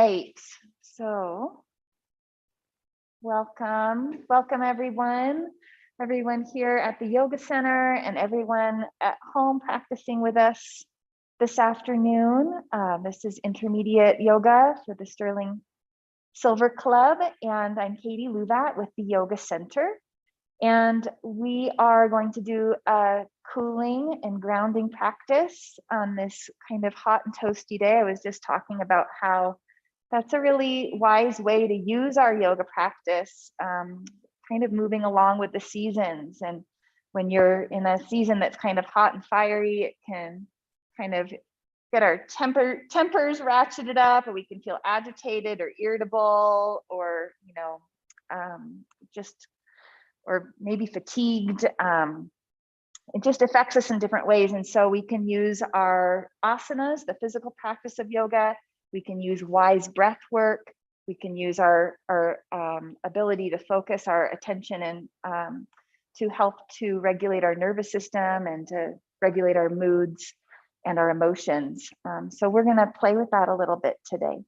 right, so welcome everyone here at the Yoga Center and everyone at home practicing with us this afternoon. This is Intermediate Yoga for the Sterling Silver Club, and I'm Katie Luvat with the Yoga Center. And we are going to do a cooling and grounding practice on this kind of hot and toasty day. I was just talking about how that's a really wise way to use our yoga practice, kind of moving along with the seasons. And when you're in a season that's kind of hot and fiery, it can kind of get our tempers ratcheted up, or we can feel agitated or irritable, or or maybe fatigued. It just affects us in different ways. And so we can use our asanas, the physical practice of yoga. We can use wise breath work. We can use our ability to focus our attention and to help to regulate our nervous system and to regulate our moods and our emotions. So we're gonna play with that a little bit today.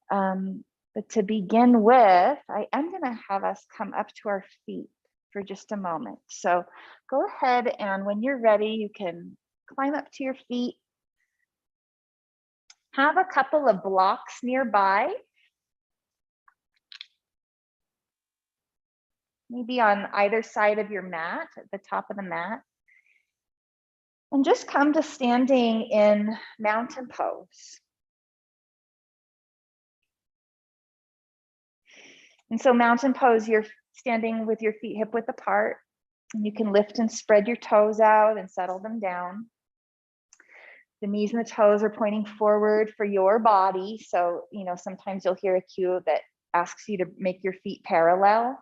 But to begin with, I am gonna have us come up to our feet for just a moment. So go ahead, and when you're ready, you can climb up to your feet. Have a couple of blocks nearby, maybe on either side of your mat, at the top of the mat. And just come to standing in mountain pose. And so mountain pose, you're standing with your feet hip width apart, and you can lift and spread your toes out and settle them down. The knees and the toes are pointing forward for your body. So, sometimes you'll hear a cue that asks you to make your feet parallel.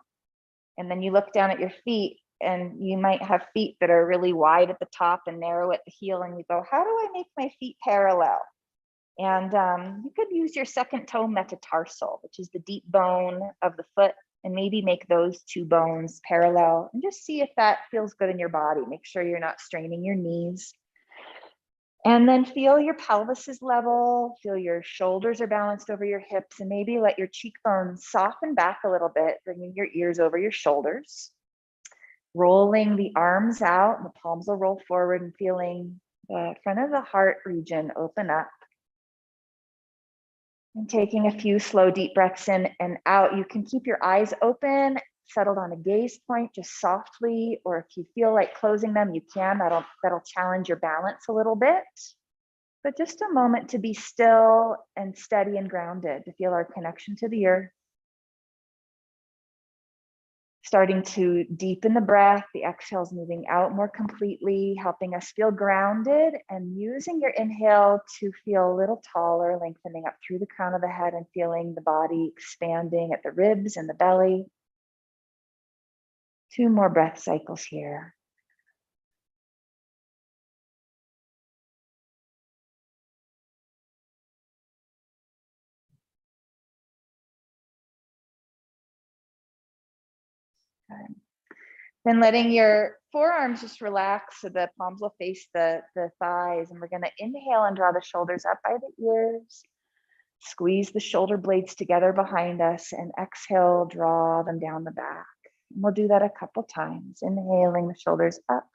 And then you look down at your feet, and you might have feet that are really wide at the top and narrow at the heel. And you go, how do I make my feet parallel? And you could use your second toe metatarsal, which is the deep bone of the foot, and maybe make those two bones parallel and just see if that feels good in your body. Make sure you're not straining your knees. And then feel your pelvis is level, feel your shoulders are balanced over your hips, and maybe let your cheekbones soften back a little bit, bringing your ears over your shoulders. Rolling the arms out, and the palms will roll forward, and feeling the front of the heart region open up. And taking a few slow, deep breaths in and out. You can keep your eyes open, settled on a gaze point, just softly, or if you feel like closing them, you can. That'll challenge your balance a little bit. But just a moment to be still and steady and grounded, to feel our connection to the earth. Starting to deepen the breath, the exhales moving out more completely, helping us feel grounded, and using your inhale to feel a little taller, lengthening up through the crown of the head and feeling the body expanding at the ribs and the belly. 2 more breath cycles here. Okay. Then letting your forearms just relax so the palms will face the thighs. And we're going to inhale and draw the shoulders up by the ears. Squeeze the shoulder blades together behind us, and exhale, draw them down the back. And we'll do that a couple times. Inhaling the shoulders up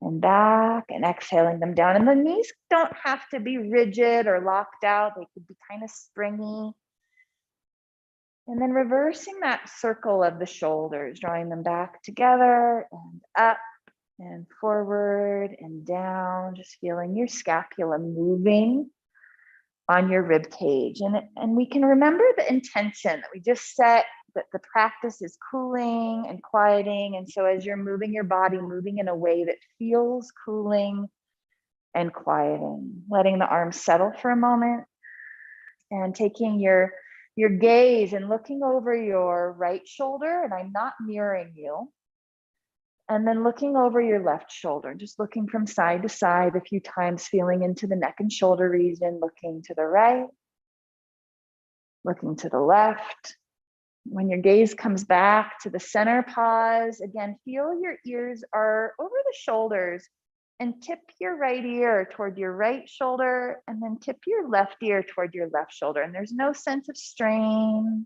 and back, and exhaling them down. And the knees don't have to be rigid or locked out. They could be kind of springy. And then reversing that circle of the shoulders, drawing them back together and up and forward and down, just feeling your scapula moving on your rib cage. And we can remember the intention that we just set, that the practice is cooling and quieting. And so as you're moving your body, moving in a way that feels cooling and quieting, letting the arms settle for a moment, and taking your gaze and looking over your right shoulder, and I'm not mirroring you. And then looking over your left shoulder, just looking from side to side a few times, feeling into the neck and shoulder region, looking to the right, looking to the left. When your gaze comes back to the center, pause. Again, feel your ears are over the shoulders, and tip your right ear toward your right shoulder, and then tip your left ear toward your left shoulder. And there's no sense of strain,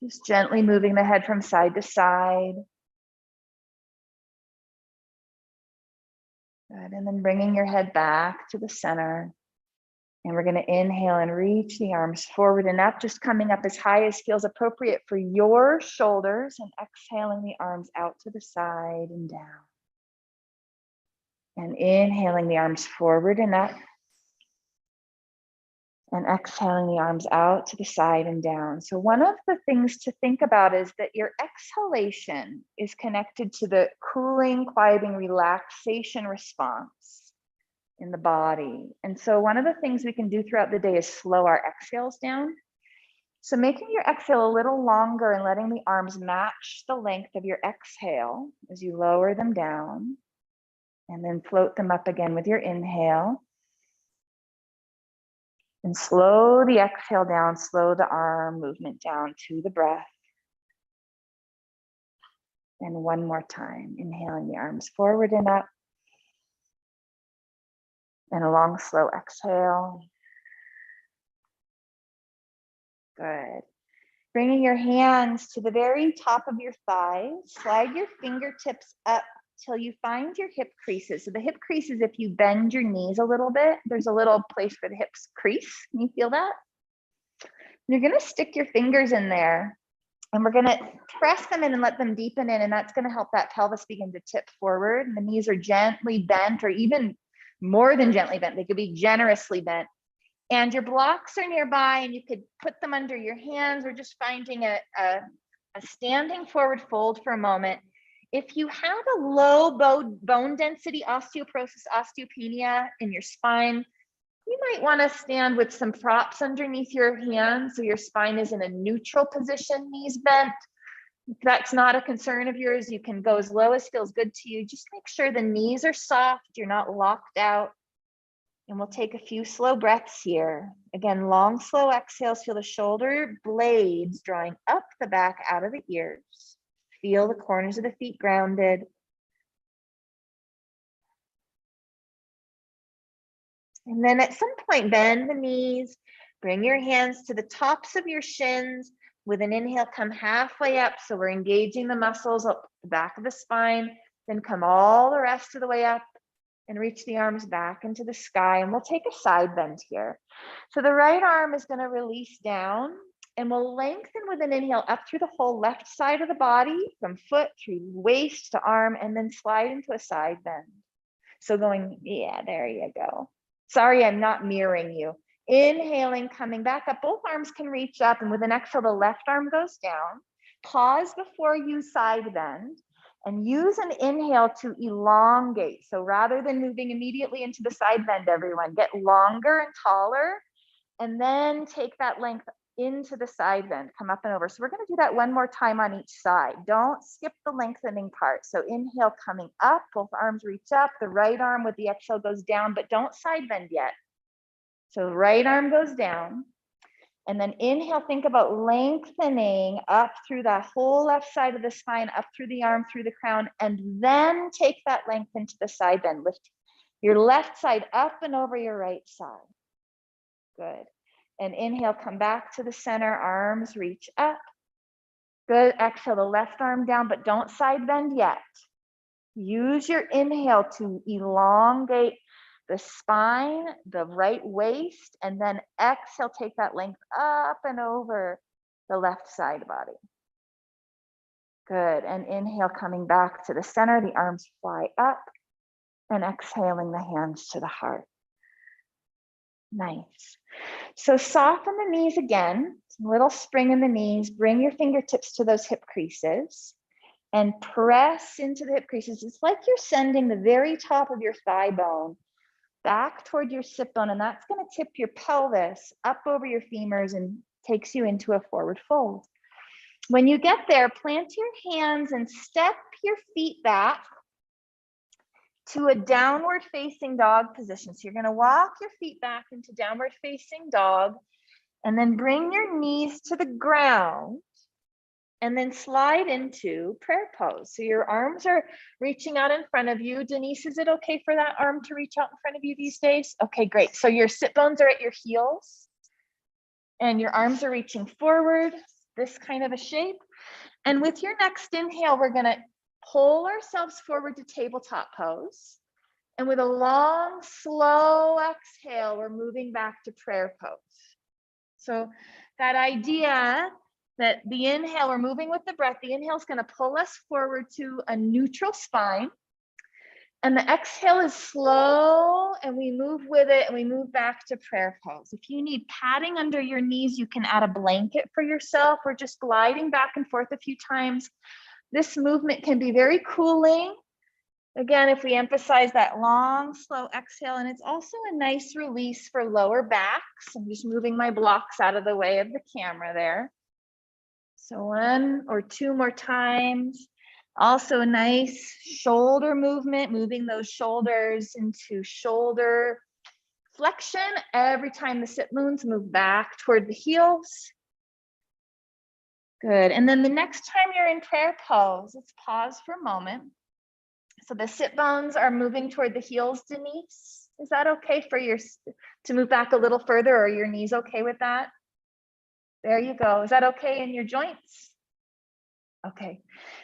just gently moving the head from side to side. Good, and then bringing your head back to the center. And we're going to inhale and reach the arms forward and up, just coming up as high as feels appropriate for your shoulders, and exhaling the arms out to the side and down. And inhaling the arms forward and up, and exhaling the arms out to the side and down. So one of the things to think about is that your exhalation is connected to the cooling, quieting, relaxation response in the body. And so one of the things we can do throughout the day is slow our exhales down. So making your exhale a little longer and letting the arms match the length of your exhale as you lower them down, and then float them up again with your inhale. And slow the exhale down, slow the arm movement down to the breath. And one more time, inhaling the arms forward and up. And a long, slow exhale. Good. Bringing your hands to the very top of your thighs. Slide your fingertips up till you find your hip creases. So the hip creases, if you bend your knees a little bit, there's a little place where the hips crease. Can you feel that? You're going to stick your fingers in there, and we're going to press them in and let them deepen in, and that's going to help that pelvis begin to tip forward. And the knees are gently bent, or even more than gently bent. They could be generously bent. And your blocks are nearby, and you could put them under your hands. We're just finding a standing forward fold for a moment. If you have a low bone density osteoporosis, osteopenia in your spine, you might want to stand with some props underneath your hands so your spine is in a neutral position, knees bent. If that's not a concern of yours, you can go as low as feels good to you. Just make sure the knees are soft, you're not locked out. And we'll take a few slow breaths here. Again, long, slow exhales. Feel the shoulder blades drawing up the back out of the ears. Feel the corners of the feet grounded. And then at some point, bend the knees, bring your hands to the tops of your shins. With an inhale, come halfway up. So we're engaging the muscles up the back of the spine. Then come all the rest of the way up and reach the arms back into the sky. And we'll take a side bend here. So the right arm is going to release down, and we'll lengthen with an inhale up through the whole left side of the body, from foot through waist to arm, and then slide into a side bend. So going, yeah, there you go. Sorry, I'm not mirroring you. Inhaling, coming back up, both arms can reach up, and with an exhale, the left arm goes down. Pause before you side bend, and use an inhale to elongate. So rather than moving immediately into the side bend, everyone, get longer and taller, and then take that length into the side bend, come up and over. So we're going to do that one more time on each side. Don't skip the lengthening part. So inhale, coming up, both arms reach up, the right arm with the exhale goes down, but don't side bend yet. So right arm goes down, and then inhale, think about lengthening up through that whole left side of the spine, up through the arm, through the crown, and then take that length into the side bend. Lift your left side up and over your right side. Good. And inhale, come back to the center, arms reach up. Good, exhale the left arm down, but don't side bend yet. Use your inhale to elongate the spine, the right waist, and then exhale, take that length up and over the left side body. Good, and inhale, coming back to the center, the arms fly up, and exhaling the hands to the heart. Nice. So soften the knees again, a little spring in the knees, bring your fingertips to those hip creases and press into the hip creases. It's like you're sending the very top of your thigh bone back toward your sit bone, and that's going to tip your pelvis up over your femurs and takes you into a forward fold. When you get there, plant your hands and step your feet back to a downward facing dog position. So you're going to walk your feet back into downward facing dog, and then bring your knees to the ground And then slide into prayer pose. So your arms are reaching out in front of you. Denise, is it okay for that arm to reach out in front of you these days? Okay, great. So your sit bones are at your heels and your arms are reaching forward, this kind of a shape. And with your next inhale, we're gonna pull ourselves forward to tabletop pose. And with a long, slow exhale, we're moving back to prayer pose. So that idea that the inhale, we're moving with the breath, the inhale is going to pull us forward to a neutral spine. And the exhale is slow and we move with it and we move back to prayer pose. If you need padding under your knees, you can add a blanket for yourself. We're just gliding back and forth a few times. This movement can be very cooling. Again, if we emphasize that long, slow exhale, and it's also a nice release for lower backs. I'm just moving my blocks out of the way of the camera there. So 1 or 2 more times. Also a nice shoulder movement, moving those shoulders into shoulder flexion. Every time the sit bones move back toward the heels. Good. And then the next time you're in prayer pose, let's pause for a moment. So the sit bones are moving toward the heels, Denise. Is that okay for to move back a little further, or are your knees okay with that? There you go. Is that okay in your joints? Okay.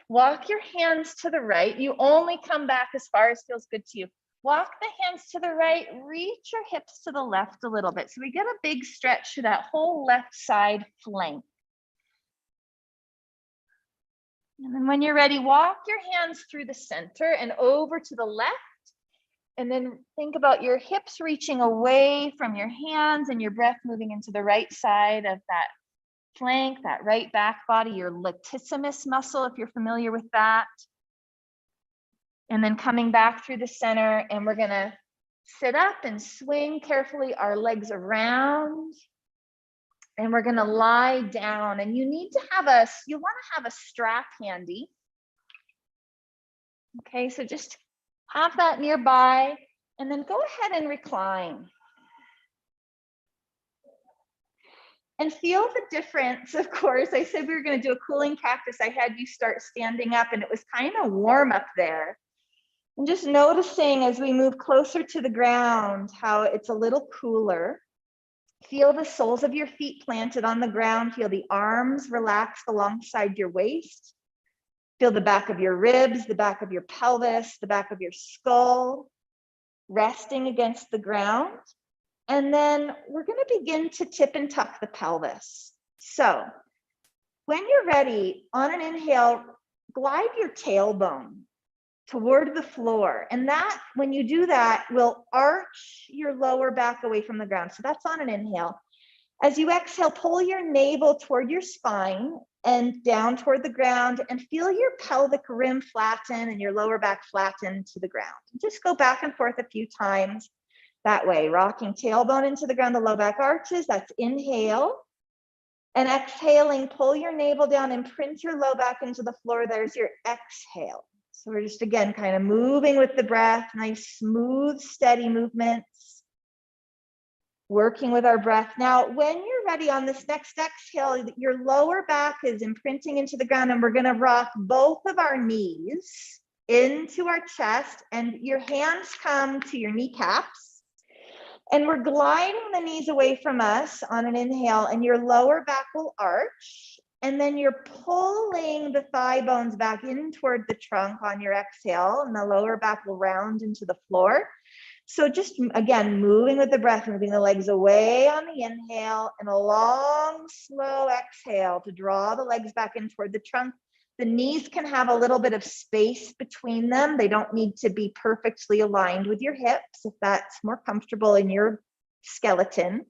Walk your hands to the right. You only come back as far as feels good to you. Walk the hands to the right, reach your hips to the left a little bit. So we get a big stretch to that whole left side flank. And then when you're ready, walk your hands through the center and over to the left. And then think about your hips reaching away from your hands and your breath moving into the right side of that flank, that right back body, your latissimus muscle, if you're familiar with that. And then coming back through the center, and we're gonna sit up and swing carefully our legs around. And we're gonna lie down, and you need to have you wanna have a strap handy. Okay, so just have that nearby, and then go ahead and recline. And feel the difference, of course. I said we were gonna do a cooling practice. I had you start standing up, and it was kind of warm up there. And just noticing as we move closer to the ground, how it's a little cooler. Feel the soles of your feet planted on the ground. Feel the arms relaxed alongside your waist. Feel the back of your ribs, the back of your pelvis, the back of your skull, resting against the ground. And then we're going to begin to tip and tuck the pelvis. So when you're ready, on an inhale, glide your tailbone toward the floor. And that, when you do that, will arch your lower back away from the ground. So that's on an inhale. As you exhale, pull your navel toward your spine and down toward the ground, and feel your pelvic rim flatten and your lower back flatten to the ground. Just go back and forth a few times that way, rocking tailbone into the ground, the low back arches. That's inhale. And exhaling, pull your navel down and print your low back into the floor. There's your exhale. So we're just, again, kind of moving with the breath, nice, smooth, steady movements, working with our breath. Now, when you're ready on this next exhale, your lower back is imprinting into the ground, and we're going to rock both of our knees into our chest, and your hands come to your kneecaps. And we're gliding the knees away from us on an inhale, and your lower back will arch. And then you're pulling the thigh bones back in toward the trunk on your exhale, and the lower back will round into the floor. So just, again, moving with the breath, moving the legs away on the inhale, and a long, slow exhale to draw the legs back in toward the trunk. The knees can have a little bit of space between them. They don't need to be perfectly aligned with your hips if that's more comfortable in your skeleton.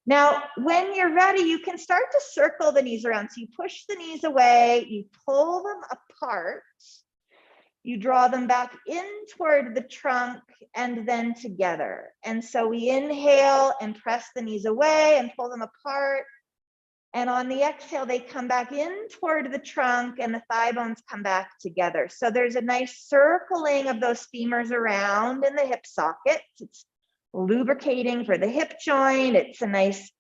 Now, when you're ready, you can start to circle the knees around. So you push the knees away, you pull them apart, you draw them back in toward the trunk, and then together. And so we inhale and press the knees away and pull them apart. And on the exhale, they come back in toward the trunk, and the thigh bones come back together. So there's a nice circling of those femurs around in the hip sockets. It's lubricating for the hip joint. It's a nice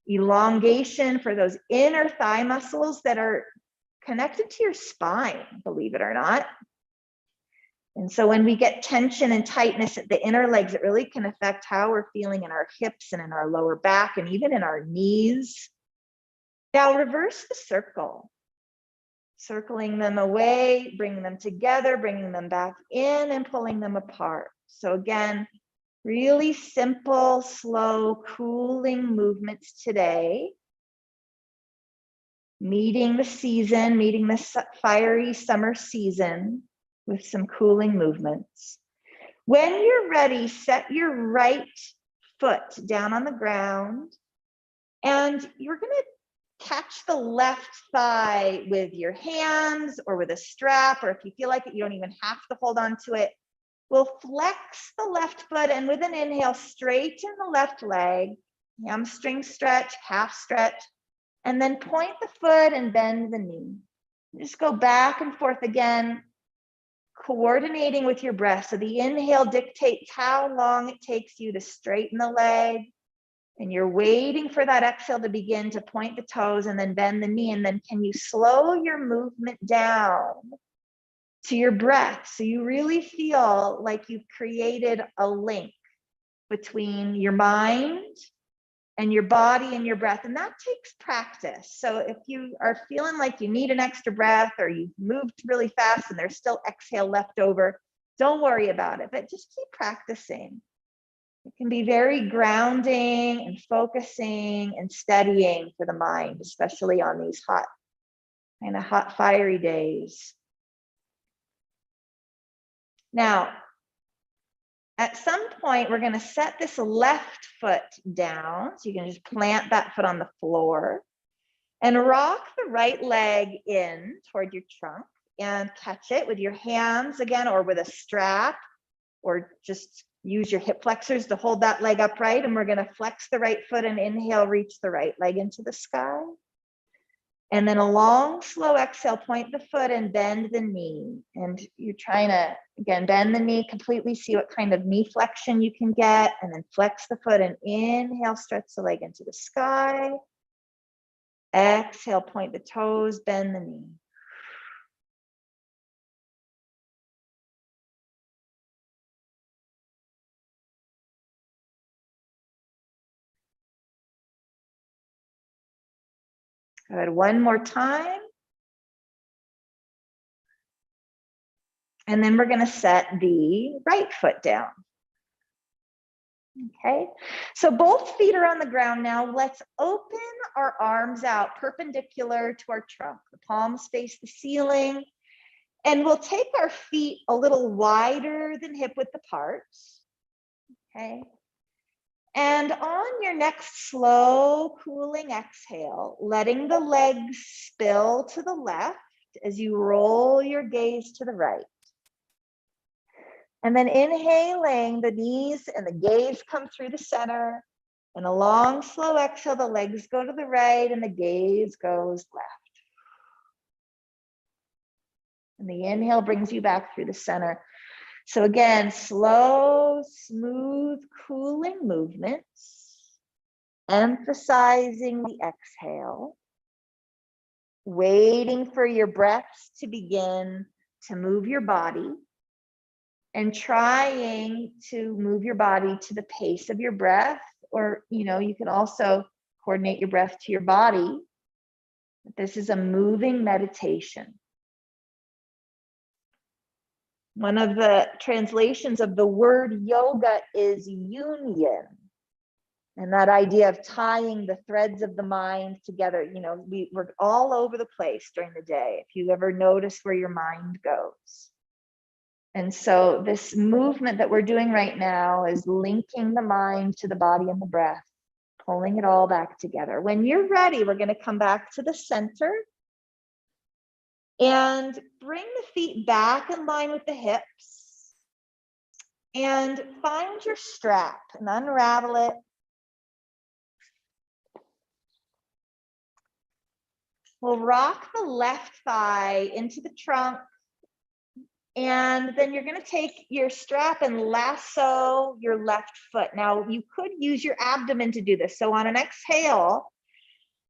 elongation for those inner thigh muscles that are connected to your spine, believe it or not. And so when we get tension and tightness at the inner legs, it really can affect how we're feeling in our hips and in our lower back and even in our knees. Now reverse the circle, circling them away, bringing them together, bringing them back in and pulling them apart. So again, really simple, slow, cooling movements today. Meeting the season, meeting the fiery summer season with some cooling movements. When you're ready, set your right foot down on the ground, and you're going to catch the left thigh with your hands or with a strap, or if you feel like it, you don't even have to hold on to it. We'll flex the left foot, and with an inhale, straighten the left leg, hamstring stretch, calf stretch, and then point the foot and bend the knee. Just go back and forth again, coordinating with your breath. So the inhale dictates how long it takes you to straighten the leg, and you're waiting for that exhale to begin to point the toes and then bend the knee. And then can you slow your movement down to your breath so you really feel like you've created a link between your mind and your body and your breath. And that takes practice. So if you are feeling like you need an extra breath or you've moved really fast and there's still exhale left over, don't worry about it, but just keep practicing. It can be very grounding and focusing and steadying for the mind, especially on these hot, fiery days. Now, at some point, we're going to set this left foot down. So you can just plant that foot on the floor and rock the right leg in toward your trunk and catch it with your hands again, or with a strap, or just use your hip flexors to hold that leg upright. And we're going to flex the right foot and inhale, reach the right leg into the sky. And then a long, slow exhale, point the foot and bend the knee. And you're trying to, again, bend the knee completely, see what kind of knee flexion you can get, and then flex the foot and inhale, stretch the leg into the sky. Exhale, point the toes, bend the knee. Good, one more time. And then we're going to set the right foot down. Okay, so both feet are on the ground now. Let's open our arms out perpendicular to our trunk. The palms face the ceiling. And we'll take our feet a little wider than hip width apart. Okay. And on your next slow, cooling exhale, letting the legs spill to the left as you roll your gaze to the right. And then inhaling, the knees and the gaze come through the center. And a long, slow exhale, the legs go to the right and the gaze goes left. And the inhale brings you back through the center. So again, slow, smooth, cooling movements, emphasizing the exhale, waiting for your breaths to begin to move your body, and trying to move your body to the pace of your breath, or you can also coordinate your breath to your body. This is a moving meditation. One of the translations of the word yoga is union. And that idea of tying the threads of the mind together, we're all over the place during the day. If you ever notice where your mind goes. And so this movement that we're doing right now is linking the mind to the body and the breath, pulling it all back together. When you're ready, we're going to come back to the center and bring the feet back in line with the hips and find your strap and unravel it. We'll rock the left thigh into the trunk And then you're going to take your strap and lasso your left foot. Now, you could use your abdomen to do this. So on an exhale,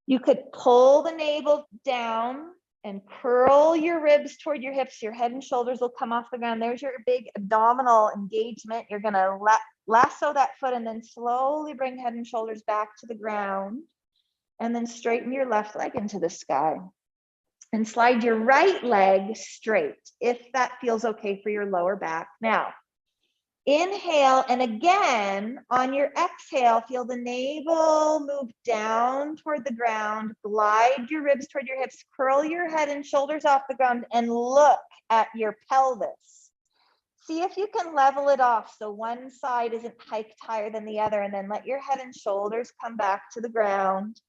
you could pull the navel down and curl your ribs toward your hips. Your head and shoulders will come off the ground. There's your big abdominal engagement. You're going to lasso that foot and then slowly bring head and shoulders back to the ground. And then straighten your left leg into the sky. And slide your right leg straight if that feels okay for your lower back. Now, inhale, and again, on your exhale, feel the navel move down toward the ground, glide your ribs toward your hips, curl your head and shoulders off the ground, and look at your pelvis. See if you can level it off so one side isn't hiked higher than the other, and then let your head and shoulders come back to the ground.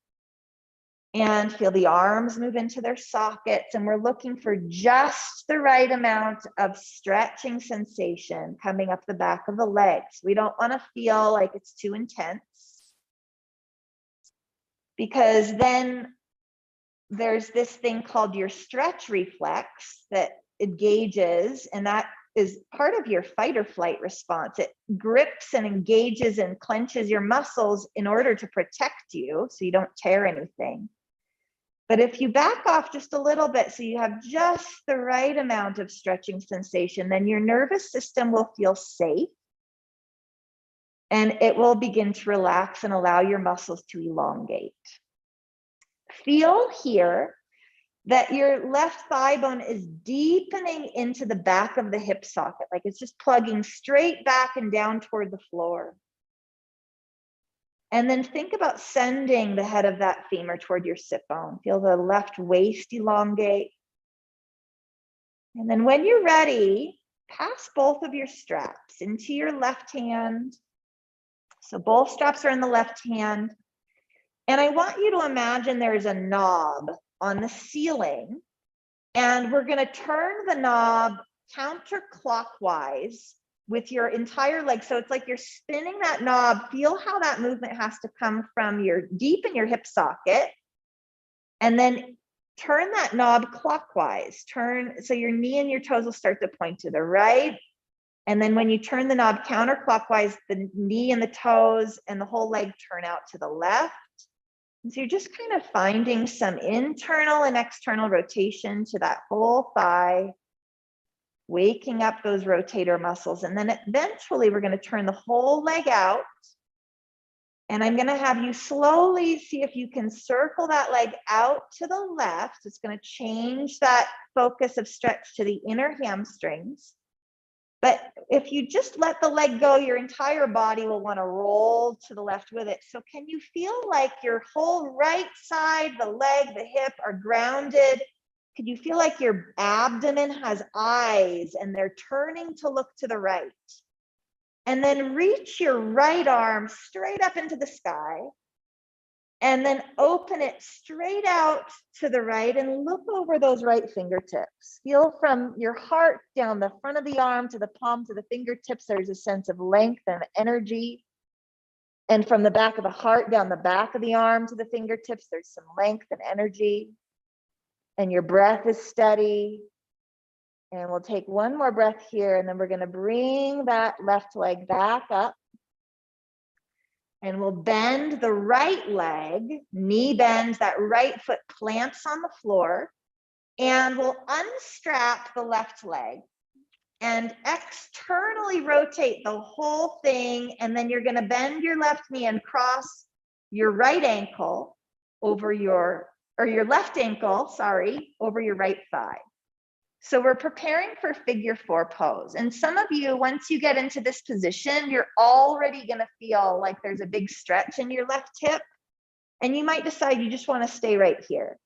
And feel the arms move into their sockets. And we're looking for just the right amount of stretching sensation coming up the back of the legs. We don't want to feel like it's too intense, because then there's this thing called your stretch reflex that engages, and that is part of your fight or flight response. It grips and engages and clenches your muscles in order to protect you so you don't tear anything. But if you back off just a little bit so you have just the right amount of stretching sensation, then your nervous system will feel safe and it will begin to relax and allow your muscles to elongate. Feel here that your left thigh bone is deepening into the back of the hip socket, like it's just plugging straight back and down toward the floor. And then think about sending the head of that femur toward your sit bone. Feel the left waist elongate. And then when you're ready, pass both of your straps into your left hand. So both straps are in the left hand. And I want you to imagine there's a knob on the ceiling. And we're going to turn the knob counterclockwise with your entire leg. So it's like you're spinning that knob. Feel how that movement has to come from your deep in your hip socket. And then turn that knob clockwise. Turn, so your knee and your toes will start to point to the right. And then when you turn the knob counterclockwise, the knee and the toes and the whole leg turn out to the left. And so you're just kind of finding some internal and external rotation to that whole thigh, waking up those rotator muscles. And then eventually we're going to turn the whole leg out. And I'm going to have you slowly see if you can circle that leg out to the left. It's going to change that focus of stretch to the inner hamstrings. But if you just let the leg go, your entire body will want to roll to the left with it. So can you feel like your whole right side, the leg, the hip are grounded? Could you feel like your abdomen has eyes and they're turning to look to the right? And then reach your right arm straight up into the sky. And then open it straight out to the right and look over those right fingertips. Feel from your heart down the front of the arm to the palm to the fingertips, there's a sense of length and energy. And from the back of the heart down the back of the arm to the fingertips, there's some length and energy. And your breath is steady. And we'll take one more breath here, and then we're going to bring that left leg back up. And we'll bend the right leg, knee bends, that right foot plants on the floor. And we'll unstrap the left leg and externally rotate the whole thing. And then you're going to bend your left knee and cross your right ankle over your left ankle, sorry, over your right thigh. So we're preparing for figure 4 pose. And some of you, once you get into this position, you're already going to feel like there's a big stretch in your left hip. And you might decide you just want to stay right here.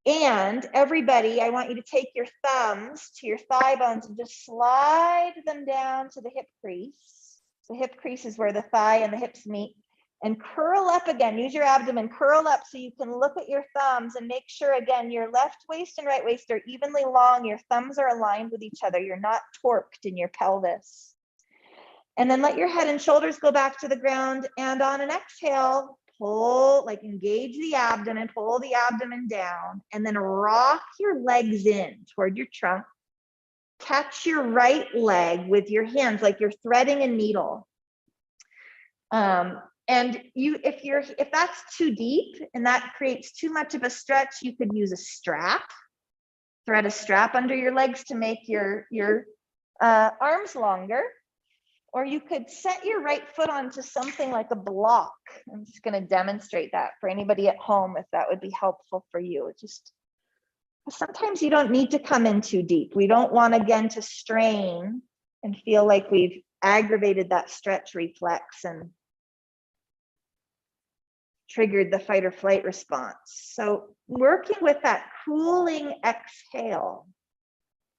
And everybody, I want you to take your thumbs to your thigh bones and just slide them down to the hip crease. The hip crease is where the thigh and the hips meet. And curl up again, use your abdomen, curl up so you can look at your thumbs and make sure, again, your left waist and right waist are evenly long. Your thumbs are aligned with each other. You're not torqued in your pelvis. And then let your head and shoulders go back to the ground. And on an exhale, pull, like engage the abdomen, pull the abdomen down, and then rock your legs in toward your trunk. Catch your right leg with your hands like you're threading a needle. And if that's too deep and that creates too much of a stretch, you could use a strap, thread a strap under your legs to make your arms longer. Or you could set your right foot onto something like a block. I'm just going to demonstrate that for anybody at home if that would be helpful for you. Just sometimes you don't need to come in too deep. We don't want, again, to strain and feel like we've aggravated that stretch reflex and triggered the fight or flight response. So working with that cooling exhale,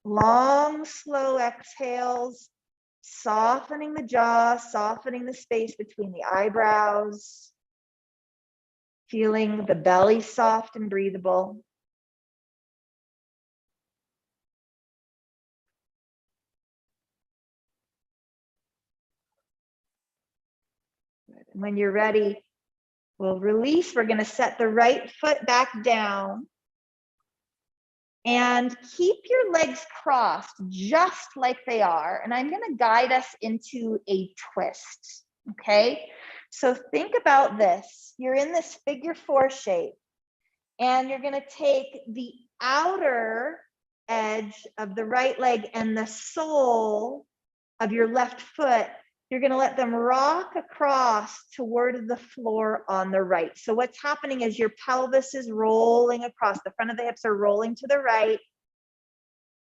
long, slow exhales, softening the jaw, softening the space between the eyebrows, feeling the belly soft and breathable. And when you're ready, we'll release. We're going to set the right foot back down and keep your legs crossed just like they are. And I'm going to guide us into a twist. Okay. So think about this. You're in this figure 4 shape and you're going to take the outer edge of the right leg and the sole of your left foot. You're going to let them rock across toward the floor on the right. So what's happening is your pelvis is rolling across. The front of the hips are rolling to the right.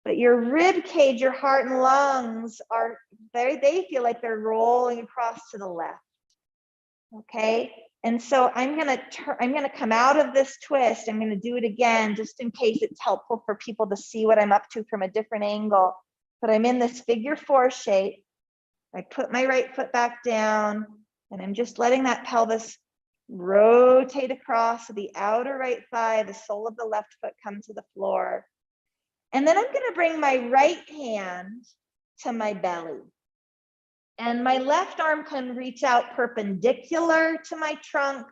But your rib cage, your heart and lungs are, they feel like they're rolling across to the left. Okay. And so I'm going to come out of this twist. I'm going to do it again, just in case it's helpful for people to see what I'm up to from a different angle. But I'm in this figure 4 shape. I put my right foot back down and I'm just letting that pelvis rotate across to the outer right thigh, the sole of the left foot come to the floor. And then I'm going to bring my right hand to my belly. And my left arm can reach out perpendicular to my trunk,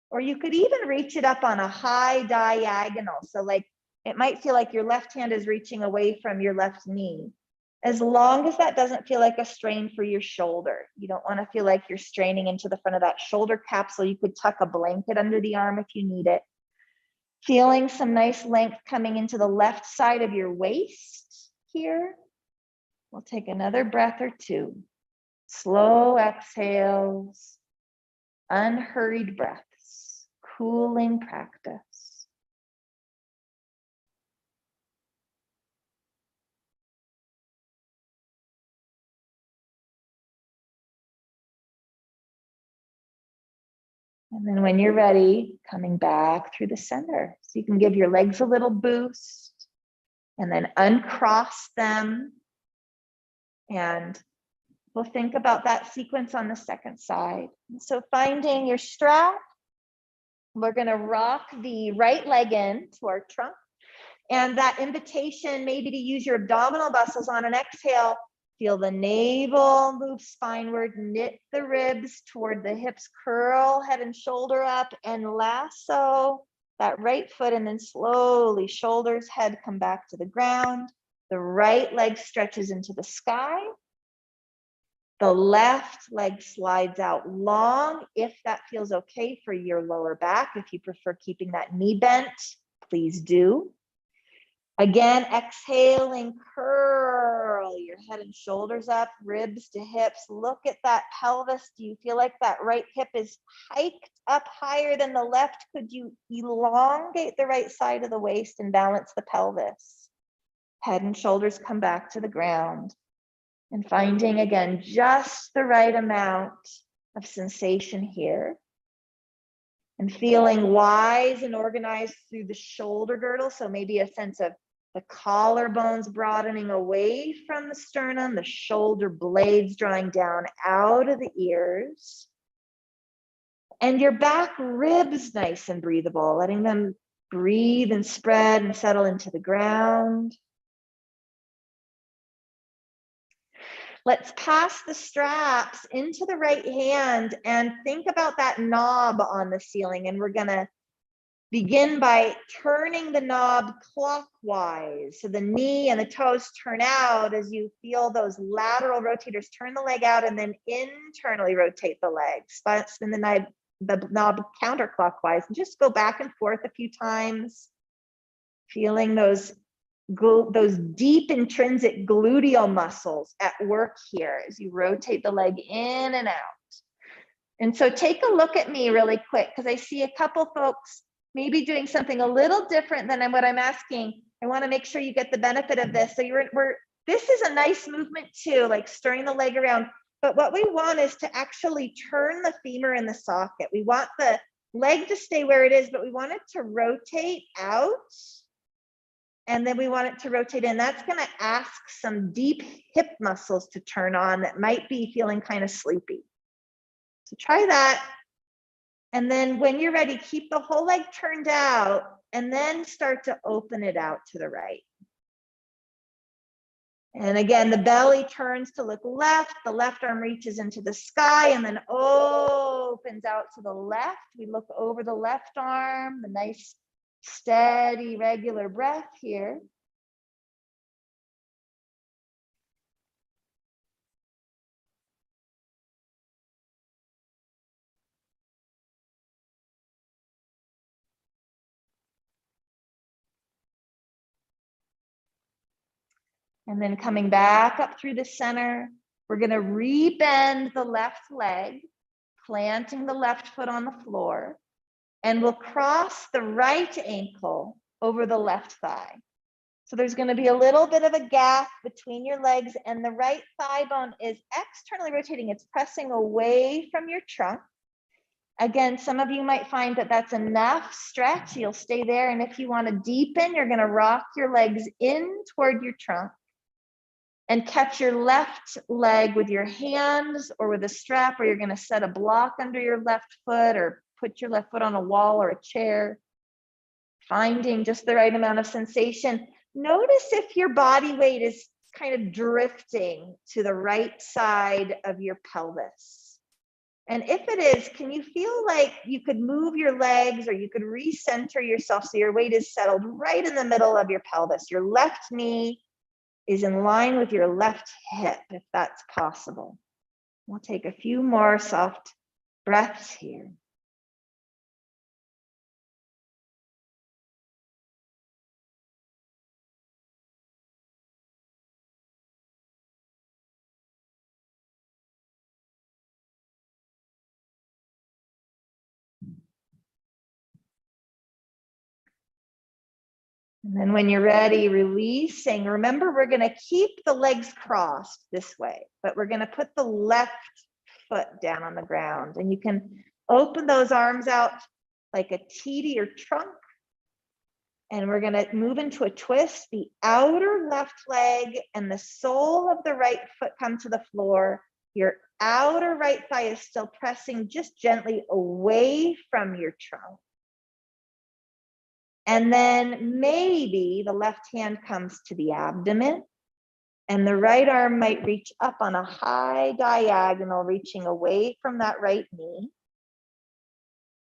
or you could even reach it up on a high diagonal. So like it might feel like your left hand is reaching away from your left knee. As long as that doesn't feel like a strain for your shoulder. You don't want to feel like you're straining into the front of that shoulder capsule. You could tuck a blanket under the arm if you need it. Feeling some nice length coming into the left side of your waist here. We'll take another breath or two. Slow exhales, unhurried breaths, cooling practice. And then when you're ready, coming back through the center. So you can give your legs a little boost and then uncross them. And we'll think about that sequence on the second side. So finding your strap, we're going to rock the right leg in to our trunk. And that invitation maybe to use your abdominal muscles on an exhale. Feel the navel move spineward, knit the ribs toward the hips, curl head and shoulder up, and lasso that right foot, and then slowly shoulders, head come back to the ground. The right leg stretches into the sky. The left leg slides out long. If that feels okay for your lower back, if you prefer keeping that knee bent, please do. Again, exhaling, curl your head and shoulders up, ribs to hips. Look at that pelvis. Do you feel like that right hip is hiked up higher than the left? Could you elongate the right side of the waist and balance the pelvis? Head and shoulders come back to the ground. And finding, again, just the right amount of sensation here. And feeling wise and organized through the shoulder girdle. So maybe a sense of the collarbones broadening away from the sternum, the shoulder blades drawing down out of the ears. And your back ribs nice and breathable, letting them breathe and spread and settle into the ground. Let's pass the straps into the right hand and think about that knob on the ceiling. And we're gonna begin by turning the knob clockwise. So the knee and the toes turn out as you feel those lateral rotators. Turn the leg out and then internally rotate the legs. Spin the knob counterclockwise and just go back and forth a few times. Feeling those deep intrinsic gluteal muscles at work here as you rotate the leg in and out. And so take a look at me really quick, because I see a couple folks maybe doing something a little different than what I'm asking. I want to make sure you get the benefit of this. So this is a nice movement too, like stirring the leg around. But what we want is to actually turn the femur in the socket. We want the leg to stay where it is, but we want it to rotate out. And then we want it to rotate in. That's going to ask some deep hip muscles to turn on that might be feeling kind of sleepy. So try that. And then when you're ready, keep the whole leg turned out and then start to open it out to the right. And again, the belly turns to look left. The left arm reaches into the sky and then opens out to the left. We look over the left arm, the nice steady, regular breath here. And then coming back up through the center, we're going to rebend the left leg, planting the left foot on the floor, and we'll cross the right ankle over the left thigh. So there's going to be a little bit of a gap between your legs, and the right thigh bone is externally rotating. It's pressing away from your trunk. Again, some of you might find that that's enough stretch. You'll stay there. And if you want to deepen, you're going to rock your legs in toward your trunk and catch your left leg with your hands or with a strap, or you're going to set a block under your left foot or put your left foot on a wall or a chair, finding just the right amount of sensation. Notice if your body weight is kind of drifting to the right side of your pelvis. And if it is, can you feel like you could move your legs, or you could recenter yourself so your weight is settled right in the middle of your pelvis? Your left knee is in line with your left hip, if that's possible. We'll take a few more soft breaths here. And then when you're ready, releasing. Remember, we're going to keep the legs crossed this way, but we're going to put the left foot down on the ground. And you can open those arms out like a T to your trunk. And we're going to move into a twist. The outer left leg and the sole of the right foot come to the floor. Your outer right thigh is still pressing just gently away from your trunk. And then maybe the left hand comes to the abdomen, and the right arm might reach up on a high diagonal, reaching away from that right knee.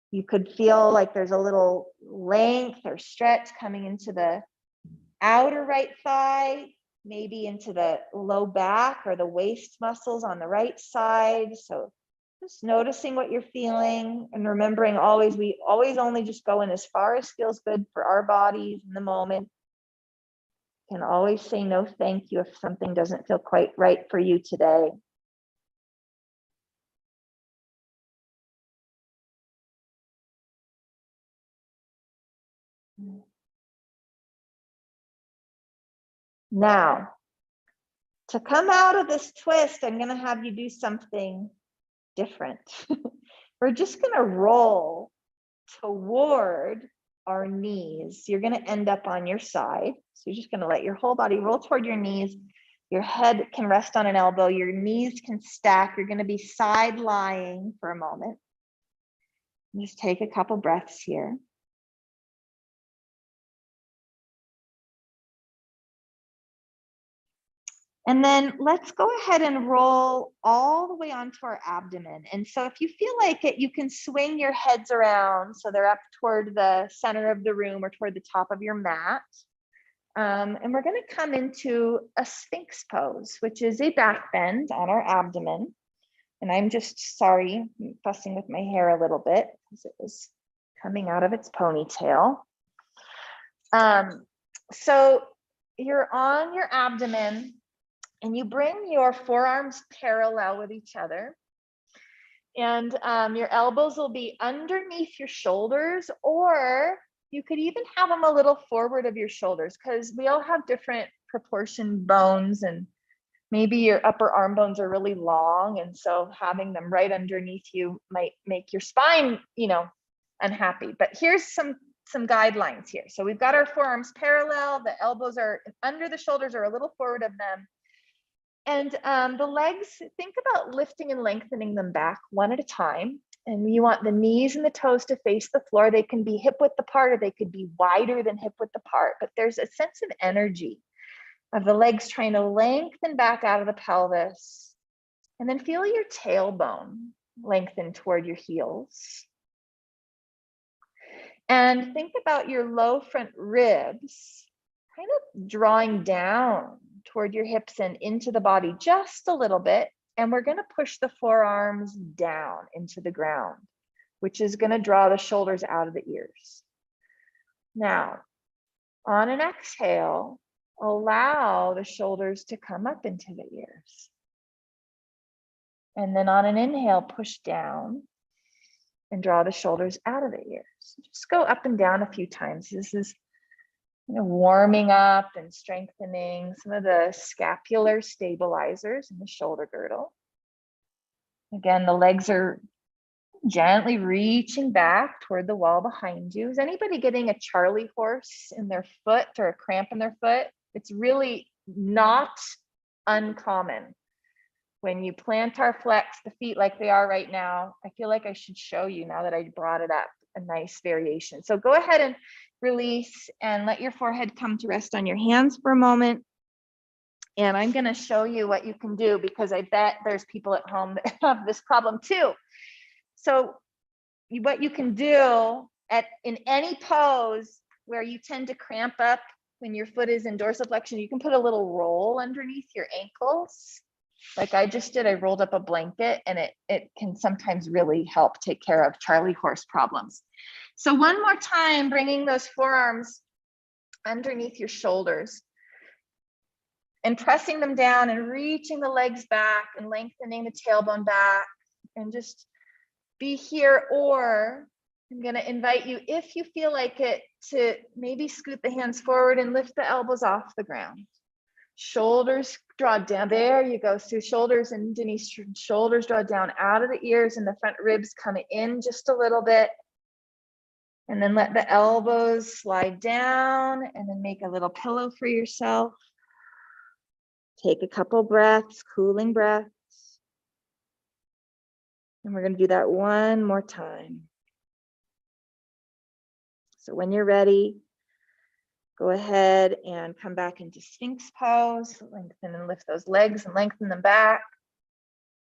You could feel like there's a little length or stretch coming into the outer right thigh, maybe into the low back or the waist muscles on the right side. So just noticing what you're feeling, and remembering we always only just go in as far as feels good for our bodies in the moment. You can always say no thank you if something doesn't feel quite right for you today. Now, to come out of this twist, I'm going to have you do something different. We're just going to roll toward our knees. You're going to end up on your side. So you're just going to let your whole body roll toward your knees. Your head can rest on an elbow. Your knees can stack. You're going to be side lying for a moment. Just take a couple breaths here. And then let's go ahead and roll all the way onto our abdomen. And so if you feel like it, you can swing your heads around so they're up toward the center of the room or toward the top of your mat. And we're going to come into a Sphinx pose, which is a back bend on our abdomen. And I'm just sorry, I'm fussing with my hair a little bit because it was coming out of its ponytail. So you're on your abdomen and you bring your forearms parallel with each other. And your elbows will be underneath your shoulders, or you could even have them a little forward of your shoulders because we all have different proportion bones, and maybe your upper arm bones are really long. And so having them right underneath you might make your spine, unhappy. But here's some guidelines here. So we've got our forearms parallel, the elbows are under the shoulders or a little forward of them. And the legs, think about lifting and lengthening them back one at a time. And you want the knees and the toes to face the floor. They can be hip width apart or they could be wider than hip width apart, but there's a sense of energy of the legs trying to lengthen back out of the pelvis. And then feel your tailbone lengthen toward your heels. And think about your low front ribs kind of drawing down toward your hips and into the body just a little bit. And we're going to push the forearms down into the ground, which is going to draw the shoulders out of the ears. Now, on an exhale, allow the shoulders to come up into the ears. And then on an inhale, push down and draw the shoulders out of the ears. Just go up and down a few times. This is warming up and strengthening some of the scapular stabilizers in the shoulder girdle. Again, the legs are gently reaching back toward the wall behind you. Is anybody getting a Charlie horse in their foot or a cramp in their foot? It's really not uncommon. When you plantar flex the feet like they are right now, I feel like I should show you now that I brought it up, a nice variation. So go ahead and release and let your forehead come to rest on your hands for a moment. And I'm going to show you what you can do because I bet there's people at home that have this problem too. So what you can do in any pose where you tend to cramp up when your foot is in dorsiflexion, you can put a little roll underneath your ankles. Like I just did, I rolled up a blanket, and it can sometimes really help take care of Charlie horse problems. So one more time, bringing those forearms underneath your shoulders and pressing them down and reaching the legs back and lengthening the tailbone back, and just be here. Or I'm going to invite you, if you feel like it, to maybe scoot the hands forward and lift the elbows off the ground. Shoulders draw down. There you go. So shoulders and Denise, shoulders draw down out of the ears and the front ribs come in just a little bit. And then let the elbows slide down and then make a little pillow for yourself. Take a couple breaths, cooling breaths. And we're going to do that one more time. So when you're ready, go ahead and come back into Sphinx pose. Lengthen and lift those legs and lengthen them back.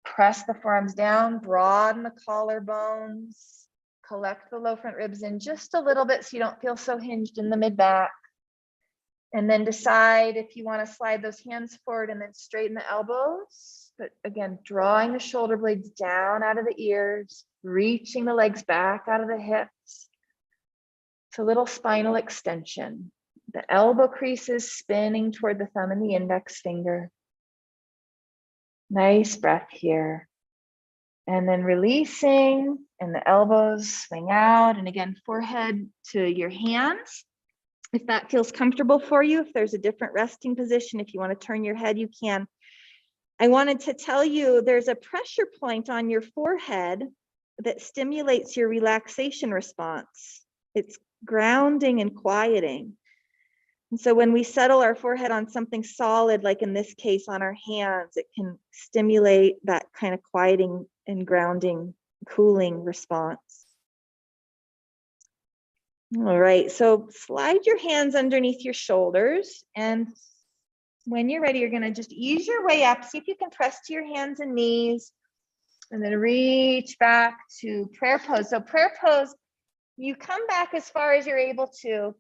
Press the forearms down, broaden the collarbones. Collect the low front ribs in just a little bit so you don't feel so hinged in the mid-back. And then decide if you want to slide those hands forward and then straighten the elbows. But again, drawing the shoulder blades down out of the ears, reaching the legs back out of the hips. It's a little spinal extension. The elbow creases spinning toward the thumb and the index finger. Nice breath here. And then releasing, and the elbows swing out. And again, forehead to your hands. If that feels comfortable for you, if there's a different resting position, if you want to turn your head, you can. I wanted to tell you there's a pressure point on your forehead that stimulates your relaxation response. It's grounding and quieting. And so when we settle our forehead on something solid, like in this case on our hands, it can stimulate that kind of quieting and grounding, cooling response. All right, so slide your hands underneath your shoulders and When you're ready, you're going to just ease your way up. See if you can press to your hands and knees and then reach back to prayer pose. So prayer pose, you come back as far as you're able to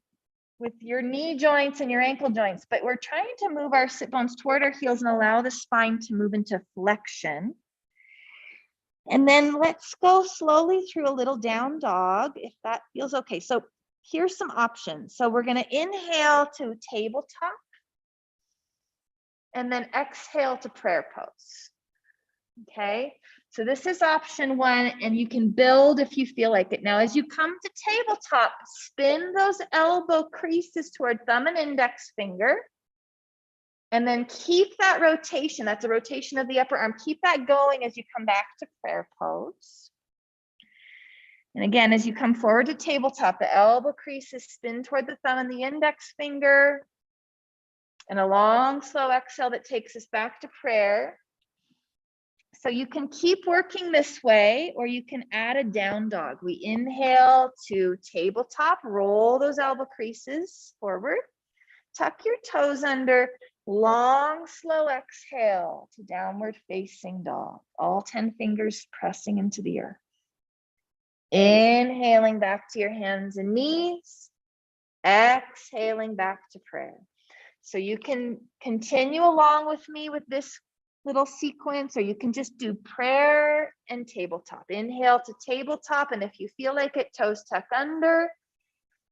with your knee joints and your ankle joints, but we're trying to move our sit bones toward our heels and allow the spine to move into flexion. And then let's go slowly through a little down dog if that feels okay. So here's some options. So we're going to inhale to tabletop and then exhale to prayer pose. Okay, so this is option one, and you can build if you feel like it. Now, as you come to tabletop, spin those elbow creases toward thumb and index finger, and then keep that rotation. That's a rotation of the upper arm. Keep that going as you come back to prayer pose. And again, as you come forward to tabletop, the elbow creases spin toward the thumb and the index finger, and a long, slow exhale that takes us back to prayer. So you can keep working this way, or you can add a down dog. We inhale to tabletop, roll those elbow creases forward, tuck your toes under, long, slow exhale to downward facing dog. All 10 fingers pressing into the earth. Inhaling back to your hands and knees, exhaling back to prayer. So you can continue along with me with this little sequence, or you can just do prayer and tabletop. Inhale to tabletop, and if you feel like it, toes tuck under,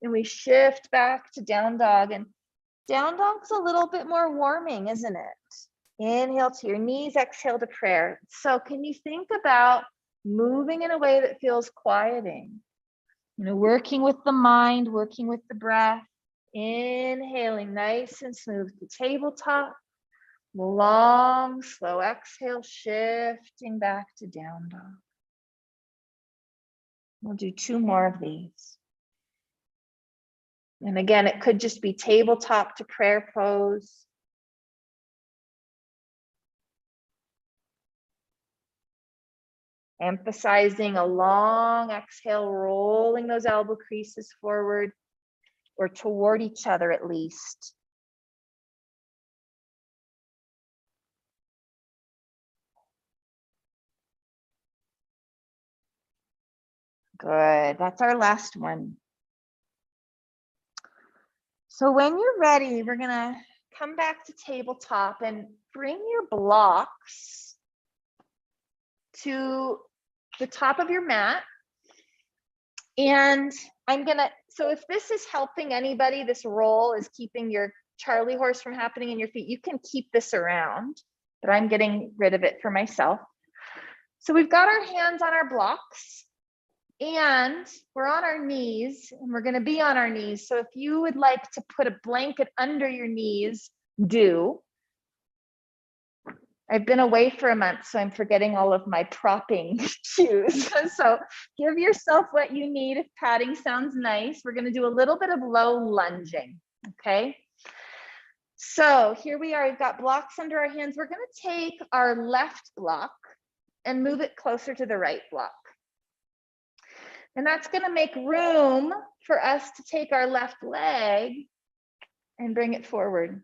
and we shift back to down dog. And down dog's a little bit more warming, isn't it? Inhale to your knees, exhale to prayer. So can you think about moving in a way that feels quieting? You know, working with the mind, working with the breath. Inhaling nice and smooth to tabletop. Long, slow exhale, shifting back to down dog. We'll do 2 more of these. And again, it could just be tabletop to prayer pose. Emphasizing a long exhale, rolling those elbow creases forward or toward each other at least. Good, that's our last one. So when you're ready, we're gonna come back to tabletop and bring your blocks to the top of your mat. And so if this is helping anybody, this roll is keeping your Charlie horse from happening in your feet, you can keep this around, but I'm getting rid of it for myself. So we've got our hands on our blocks. And we're on our knees, and we're going to be on our knees. So if you would like to put a blanket under your knees, do. I've been away for a month, so I'm forgetting all of my propping cues. So give yourself what you need if padding sounds nice. We're going to do a little bit of low lunging, okay? So here we are. We've got blocks under our hands. We're going to take our left block and move it closer to the right block. And that's going to make room for us to take our left leg and bring it forward.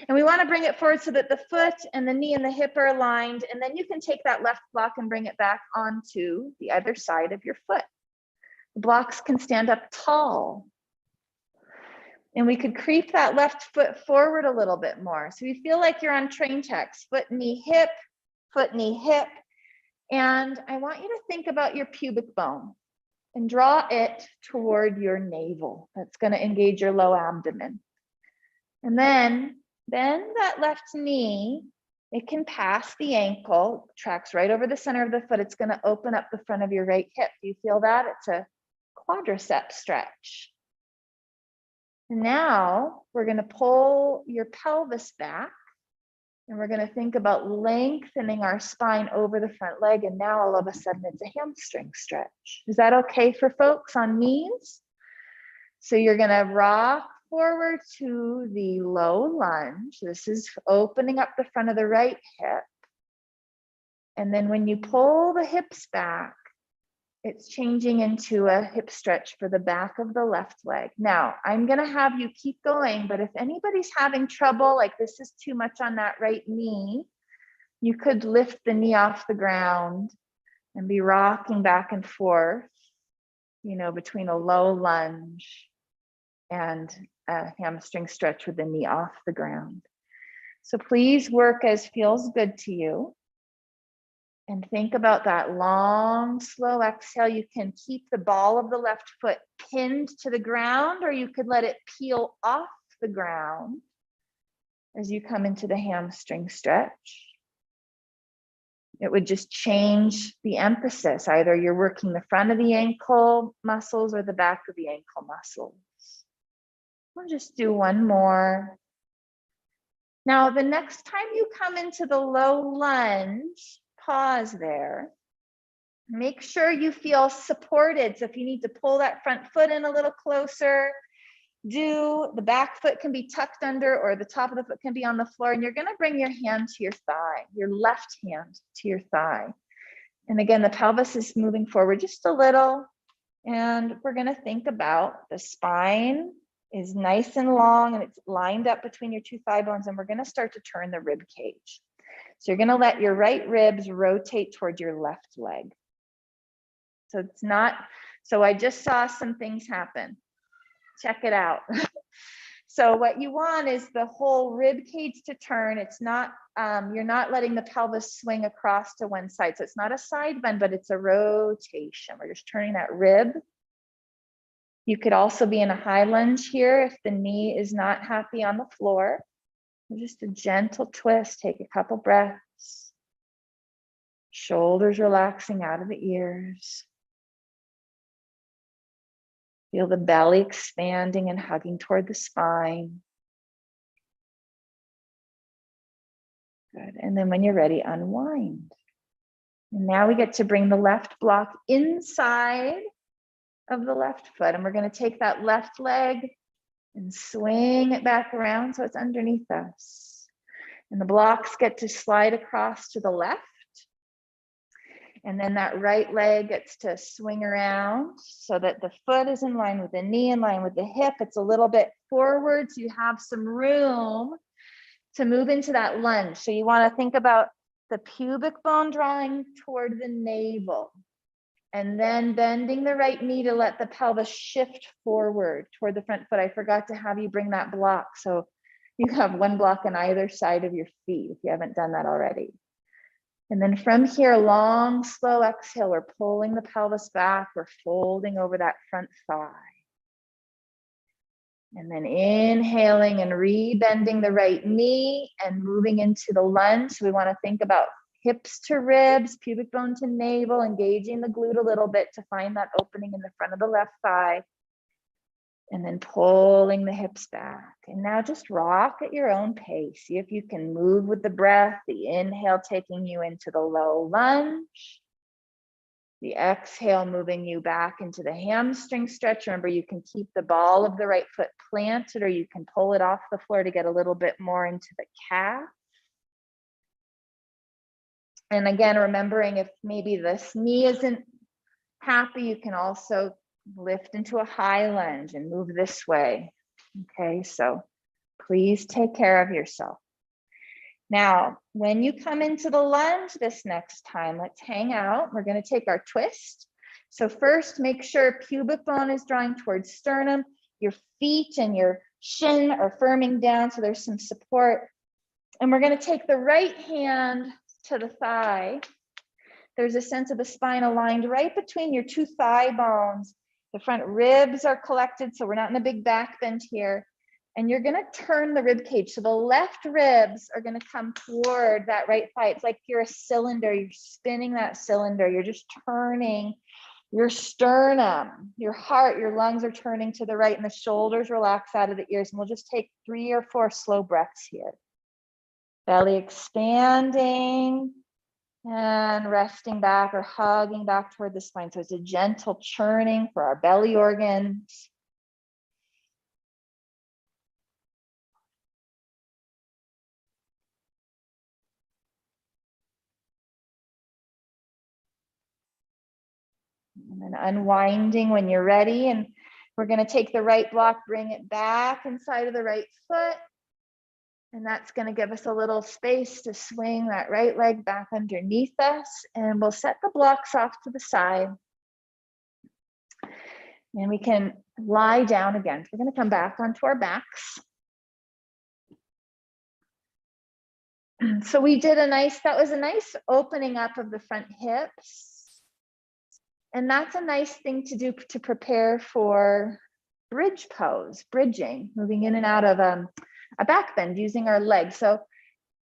And we want to bring it forward so that the foot and the knee and the hip are aligned. And then you can take that left block and bring it back onto the other side of your foot. The blocks can stand up tall. And we could creep that left foot forward a little bit more. So you feel like you're on train checks, foot, knee, hip, foot, knee, hip. And I want you to think about your pubic bone and draw it toward your navel. That's going to engage your low abdomen. And then bend that left knee. It can pass the ankle, tracks right over the center of the foot. It's going to open up the front of your right hip. Do you feel that? It's a quadricep stretch. And now we're going to pull your pelvis back. And we're going to think about lengthening our spine over the front leg. And now all of a sudden it's a hamstring stretch. Is that okay for folks on knees? So you're going to rock forward to the low lunge. This is opening up the front of the right hip. And then when you pull the hips back, it's changing into a hip stretch for the back of the left leg. Now, I'm going to have you keep going, but if anybody's having trouble, like this is too much on that right knee, you could lift the knee off the ground and be rocking back and forth, you know, between a low lunge and a hamstring stretch with the knee off the ground. So please work as feels good to you. And think about that long, slow exhale. You can keep the ball of the left foot pinned to the ground, or you could let it peel off the ground as you come into the hamstring stretch. It would just change the emphasis. Either you're working the front of the ankle muscles or the back of the ankle muscles. We'll just do one more. Now, the next time you come into the low lunge, pause there. Make sure you feel supported. So if you need to pull that front foot in a little closer, the back foot can be tucked under, or the top of the foot can be on the floor, and you're going to bring your hand to your thigh, your left hand to your thigh. And again, the pelvis is moving forward just a little, and we're going to think about the spine is nice and long and it's lined up between your two thigh bones, and we're going to start to turn the rib cage. So you're going to let your right ribs rotate toward your left leg. So it's not, so I just saw some things happen. Check it out. So what you want is the whole rib cage to turn. It's not, you're not letting the pelvis swing across to one side. So it's not a side bend, but it's a rotation. We're just turning that rib. You could also be in a high lunge here if the knee is not happy on the floor. Just a gentle twist. Take a couple breaths. Shoulders relaxing out of the ears. Feel the belly expanding and hugging toward the spine. Good. And then when you're ready, unwind. And now we get to bring the left block inside of the left foot. And we're going to take that left leg and swing it back around so it's underneath us. And the blocks get to slide across to the left. And then that right leg gets to swing around so that the foot is in line with the knee, in line with the hip. It's a little bit forward, so you have some room to move into that lunge. So you want to think about the pubic bone drawing toward the navel, and then bending the right knee to let the pelvis shift forward toward the front foot. I forgot to have you bring that block. So you have one block on either side of your feet if you haven't done that already. And then from here, long, slow exhale, we're pulling the pelvis back, we're folding over that front thigh. And then inhaling and rebending the right knee and moving into the lunge. So we want to think about hips to ribs, pubic bone to navel, engaging the glute a little bit to find that opening in the front of the left thigh. And then pulling the hips back. And now just rock at your own pace. See if you can move with the breath. The inhale taking you into the low lunge. The exhale moving you back into the hamstring stretch. Remember, you can keep the ball of the right foot planted, or you can pull it off the floor to get a little bit more into the calf. And again, remembering if maybe this knee isn't happy, you can also lift into a high lunge and move this way. Okay, so please take care of yourself. Now, when you come into the lunge this next time, let's hang out. We're going to take our twist. So first, make sure pubic bone is drawing towards sternum. Your feet and your shin are firming down, so there's some support. And we're going to take the right hand to the thigh. There's a sense of the spine aligned right between your two thigh bones. The front ribs are collected, so we're not in a big back bend here. And you're going to turn the rib cage. So the left ribs are going to come toward that right thigh. It's like you're a cylinder. You're spinning that cylinder. You're just turning your sternum, your heart, your lungs are turning to the right, and the shoulders relax out of the ears. And we'll just take 3 or 4 slow breaths here. Belly expanding. And resting back or hugging back toward the spine. So it's a gentle churning for our belly organs. And then unwinding when you're ready. And we're going to take the right block, bring it back inside of the right foot. And that's going to give us a little space to swing that right leg back underneath us. And we'll set the blocks off to the side. And we can lie down again. So we're going to come back onto our backs. So we did that was a nice opening up of the front hips. And that's a nice thing to do to prepare for bridge pose, bridging, moving in and out of a back bend using our legs. So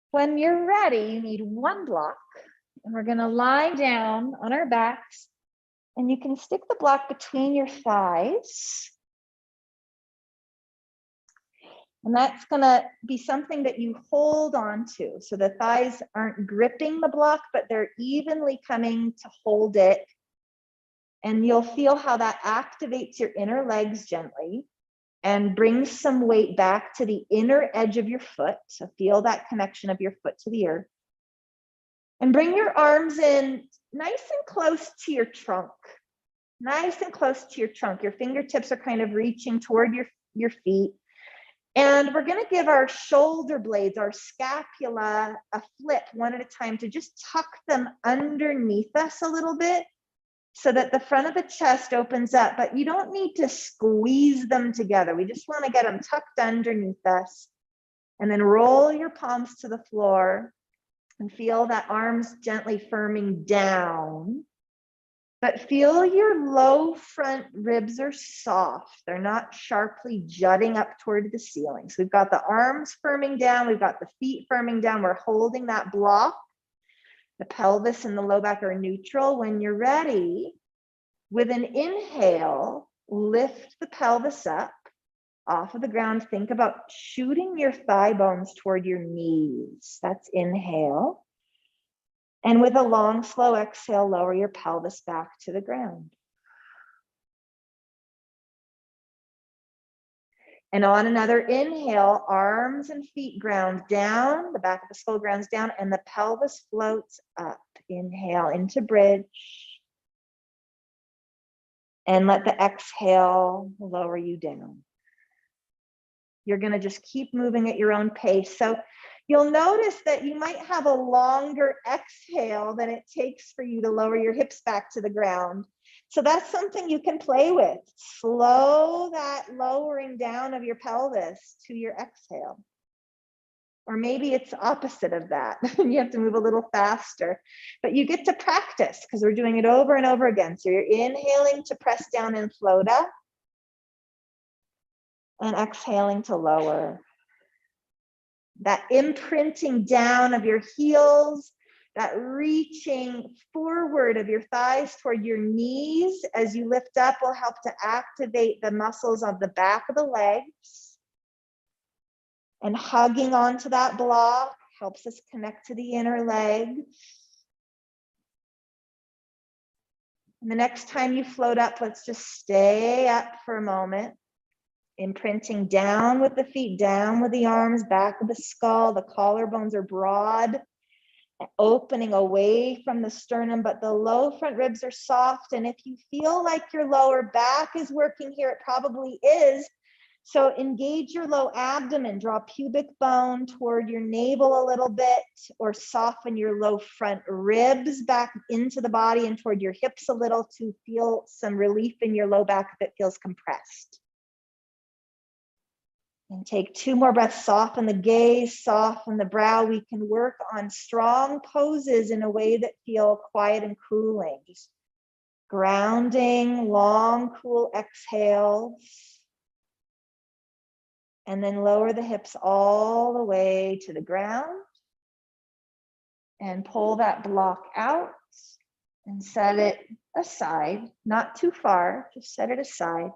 when you're ready, you need one block, and we're going to lie down on our backs, and you can stick the block between your thighs. And that's going to be something that you hold on to. So the thighs aren't gripping the block, but they're evenly coming to hold it. And you'll feel how that activates your inner legs gently and brings some weight back to the inner edge of your foot. So feel that connection of your foot to the earth. And bring your arms in nice and close to your trunk. Nice and close to your trunk. Your fingertips are kind of reaching toward your feet. And we're going to give our shoulder blades, our scapula, a flip one at a time to just tuck them underneath us a little bit so that the front of the chest opens up, but you don't need to squeeze them together. We just want to get them tucked underneath us. And then roll your palms to the floor and feel that arms gently firming down. But feel your low front ribs are soft. They're not sharply jutting up toward the ceiling. So we've got the arms firming down. We've got the feet firming down. We're holding that block. The pelvis and the low back are neutral. When you're ready, with an inhale, lift the pelvis up off of the ground. Think about shooting your thigh bones toward your knees. That's inhale. And with a long, slow exhale, lower your pelvis back to the ground. And on another inhale, arms and feet ground down, the back of the skull grounds down, and the pelvis floats up. Inhale into bridge. And let the exhale lower you down. You're going to just keep moving at your own pace. So you'll notice that you might have a longer exhale than it takes for you to lower your hips back to the ground. So that's something you can play with. Slow that lowering down of your pelvis to your exhale. Or maybe it's opposite of that. You have to move a little faster. But you get to practice because we're doing it over and over again. So you're inhaling to press down and float up. And exhaling to lower. That imprinting down of your heels, that reaching forward of your thighs toward your knees as you lift up will help to activate the muscles of the back of the legs. And hugging onto that block helps us connect to the inner legs. And the next time you float up, let's just stay up for a moment. Imprinting down with the feet, down with the arms, back of the skull. The collarbones are broad, opening away from the sternum, but the low front ribs are soft. And if you feel like your lower back is working here, it probably is. So engage your low abdomen, draw pubic bone toward your navel a little bit, or soften your low front ribs back into the body and toward your hips a little to feel some relief in your low back if it feels compressed. And take 2 more breaths, soften the gaze, soften the brow. We can work on strong poses in a way that feel quiet and cooling. Just grounding, long, cool exhales. And then lower the hips all the way to the ground. And pull that block out and set it aside, not too far, just set it aside.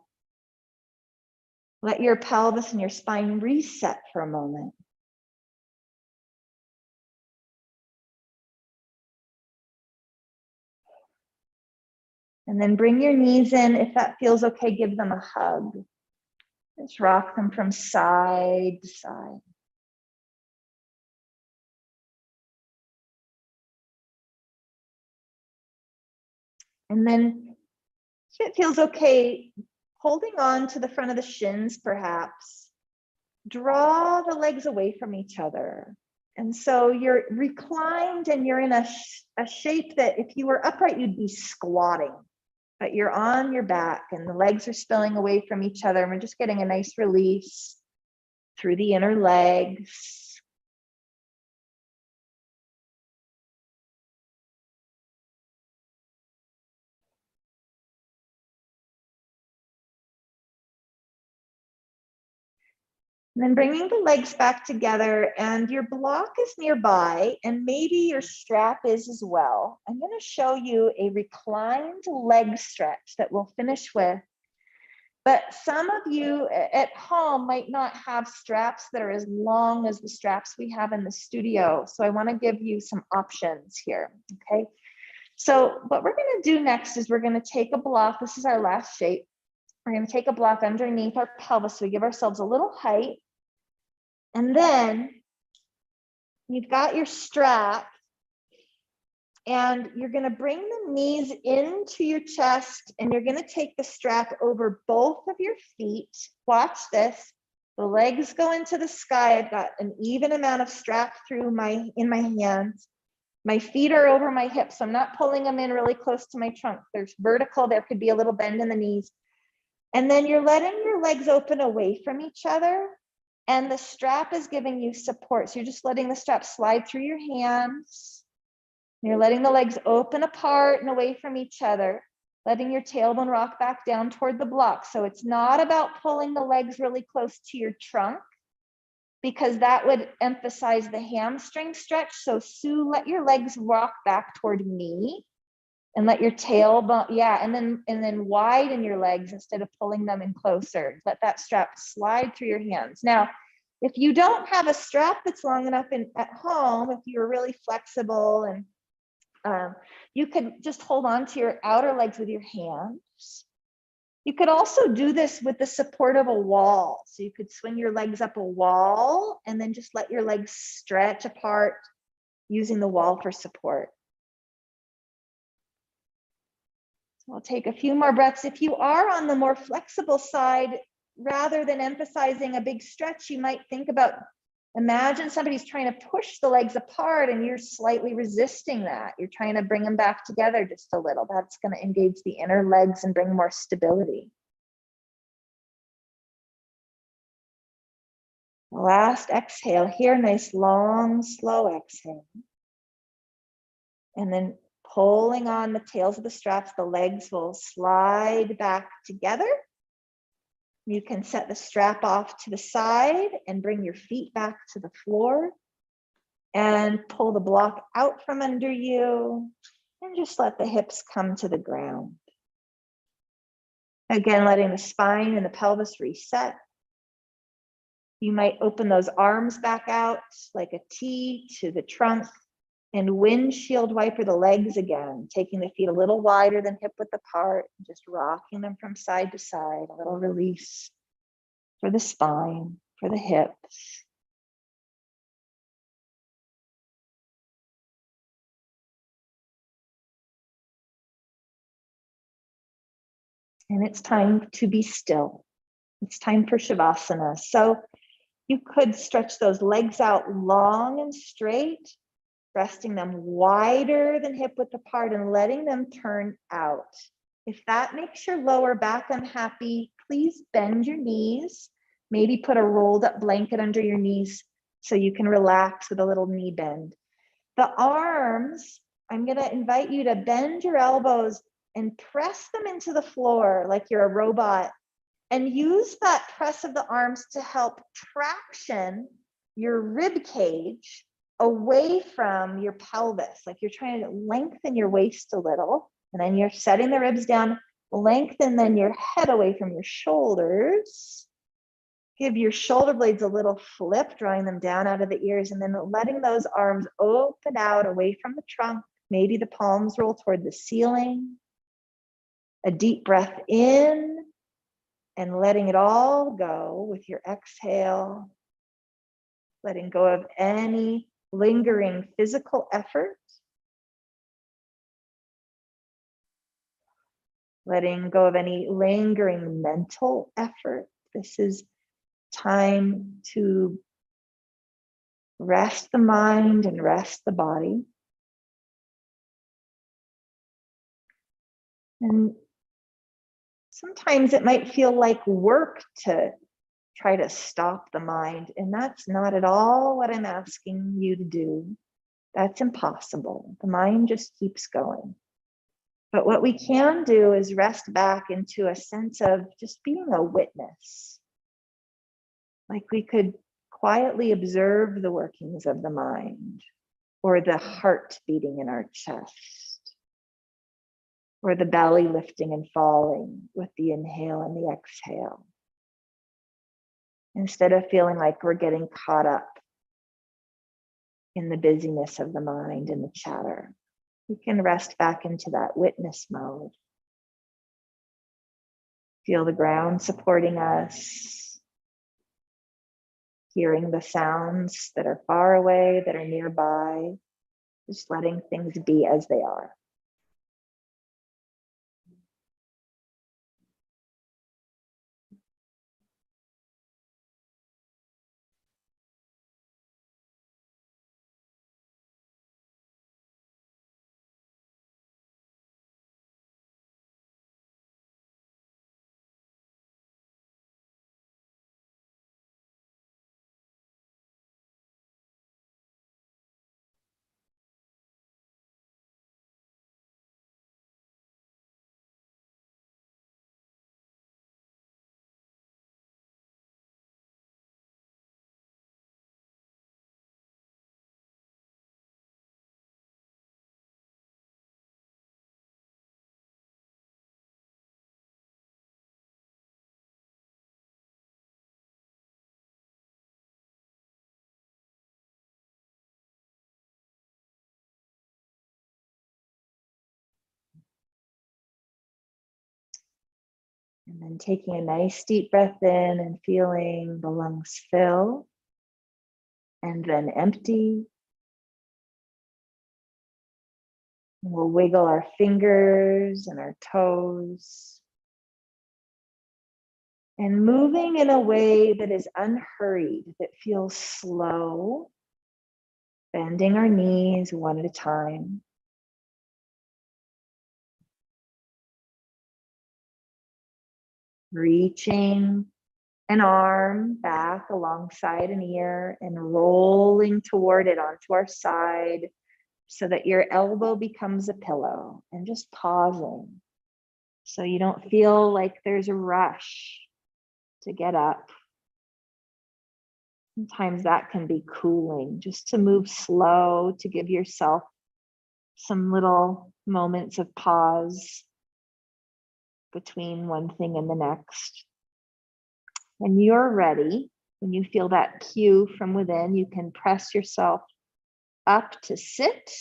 Let your pelvis and your spine reset for a moment. And then bring your knees in. If that feels okay, give them a hug. Just rock them from side to side. And then If it feels okay, holding on to the front of the shins, perhaps, draw the legs away from each other. And so you're reclined and you're in a shape that if you were upright, you'd be squatting, but you're on your back and the legs are spilling away from each other. And we're just getting a nice release through the inner legs. And then bringing the legs back together, and your block is nearby, and maybe your strap is as well. I'm going to show you a reclined leg stretch that we'll finish with. But some of you at home might not have straps that are as long as the straps we have in the studio. So I want to give you some options here, okay? So what we're going to do next is we're going to take a block. This is our last shape. We're going to take a block underneath our pelvis. So we give ourselves a little height. And then you've got your strap and you're going to bring the knees into your chest and you're going to take the strap over both of your feet. Watch this. The legs go into the sky. I've got an even amount of strap in my hands. My feet are over my hips. So I'm not pulling them in really close to my trunk. There's vertical. There could be a little bend in the knees. And then you're letting your legs open away from each other. And the strap is giving you support. So you're just letting the strap slide through your hands. You're letting the legs open apart and away from each other, letting your tailbone rock back down toward the block. So it's not about pulling the legs really close to your trunk because that would emphasize the hamstring stretch. So Sue, let your legs rock back toward me and let your tailbone, yeah, and then widen your legs instead of pulling them in closer. Let that strap slide through your hands. Now, if you don't have a strap that's long enough at home, if you're really flexible and you could just hold on to your outer legs with your hands. You could also do this with the support of a wall. So you could swing your legs up a wall and then just let your legs stretch apart using the wall for support. I'll take a few more breaths. If you are on the more flexible side, rather than emphasizing a big stretch, you might think about, imagine somebody's trying to push the legs apart and you're slightly resisting that. You're trying to bring them back together just a little. That's going to engage the inner legs and bring more stability. Last exhale here, nice long, slow exhale. And then pulling on the tails of the straps, the legs will slide back together. You can set the strap off to the side and bring your feet back to the floor and pull the block out from under you and just let the hips come to the ground. Again, letting the spine and the pelvis reset. You might open those arms back out like a T to the trunk and windshield wiper the legs again, taking the feet a little wider than hip width apart, just rocking them from side to side, a little release for the spine, for the hips. And it's time to be still. It's time for Shavasana. So you could stretch those legs out long and straight, resting them wider than hip width apart and letting them turn out. If that makes your lower back unhappy, please bend your knees. Maybe put a rolled up blanket under your knees so you can relax with a little knee bend. The arms, I'm going to invite you to bend your elbows and press them into the floor like you're a robot. And use that press of the arms to help traction your rib cage away from your pelvis. Like you're trying to lengthen your waist a little, and then you're setting the ribs down, lengthen then your head away from your shoulders. Give your shoulder blades a little flip, drawing them down out of the ears, and then letting those arms open out away from the trunk. Maybe the palms roll toward the ceiling. A deep breath in. And letting it all go with your exhale, letting go of any lingering physical effort. letting go of any lingering mental effort. This is time to rest the mind and rest the body. And sometimes it might feel like work to try to stop the mind, and that's not at all what I'm asking you to do. That's impossible. The mind just keeps going. But what we can do is rest back into a sense of just being a witness. Like we could quietly observe the workings of the mind, or the heart beating in our chest, or the belly lifting and falling with the inhale and the exhale. Instead of feeling like we're getting caught up in the busyness of the mind and the chatter, we can rest back into that witness mode. Feel the ground supporting us, hearing the sounds that are far away, that are nearby, just letting things be as they are. And then taking a nice deep breath in and feeling the lungs fill and then empty. And we'll wiggle our fingers and our toes. And moving in a way that is unhurried, that feels slow, bending our knees one at a time. Reaching an arm back alongside an ear and rolling toward it onto our side so that your elbow becomes a pillow, and just pausing so you don't feel like there's a rush to get up. Sometimes that can be cooling, just to move slow, to give yourself some little moments of pause between one thing and the next. When you're ready, when you feel that cue from within, you can press yourself up to sit,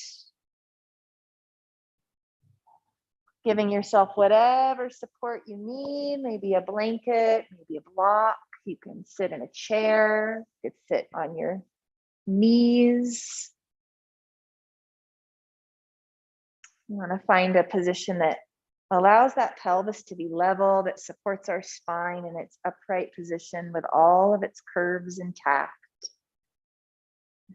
giving yourself whatever support you need, maybe a blanket, maybe a block. You can sit in a chair, you could sit on your knees. You want to find a position that allows that pelvis to be level, that supports our spine in its upright position with all of its curves intact.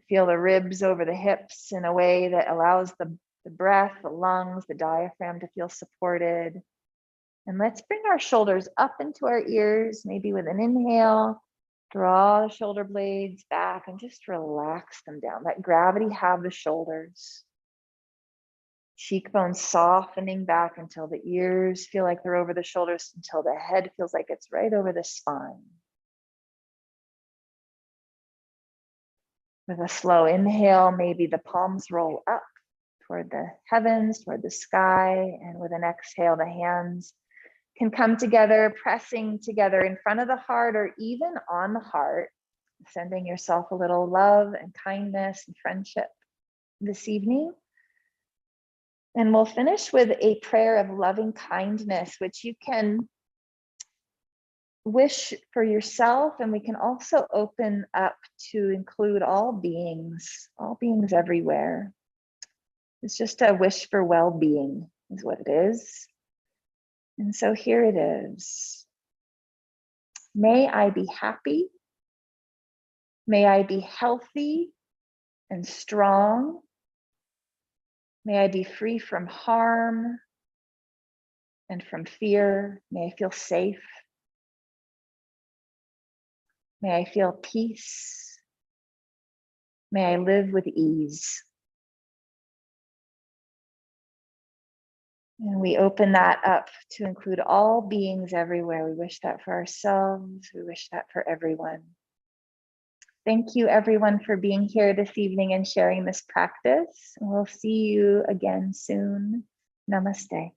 Feel the ribs over the hips in a way that allows the breath, the lungs, the diaphragm to feel supported. And let's bring our shoulders up into our ears, maybe with an inhale. Draw the shoulder blades back and just relax them down. Let gravity have the shoulders. Cheekbones softening back until the ears feel like they're over the shoulders, until the head feels like it's right over the spine. With a slow inhale, maybe the palms roll up toward the heavens, toward the sky. And with an exhale, the hands can come together, pressing together in front of the heart or even on the heart, sending yourself a little love and kindness and friendship this evening. And we'll finish with a prayer of loving kindness, which you can wish for yourself, and we can also open up to include all beings everywhere. It's just a wish for well-being is what it is. And so here it is. May I be happy. May I be healthy and strong. May I be free from harm and from fear. May I feel safe. May I feel peace. May I live with ease. And we open that up to include all beings everywhere. We wish that for ourselves. We wish that for everyone. Thank you, everyone, for being here this evening and sharing this practice. We'll see you again soon. Namaste.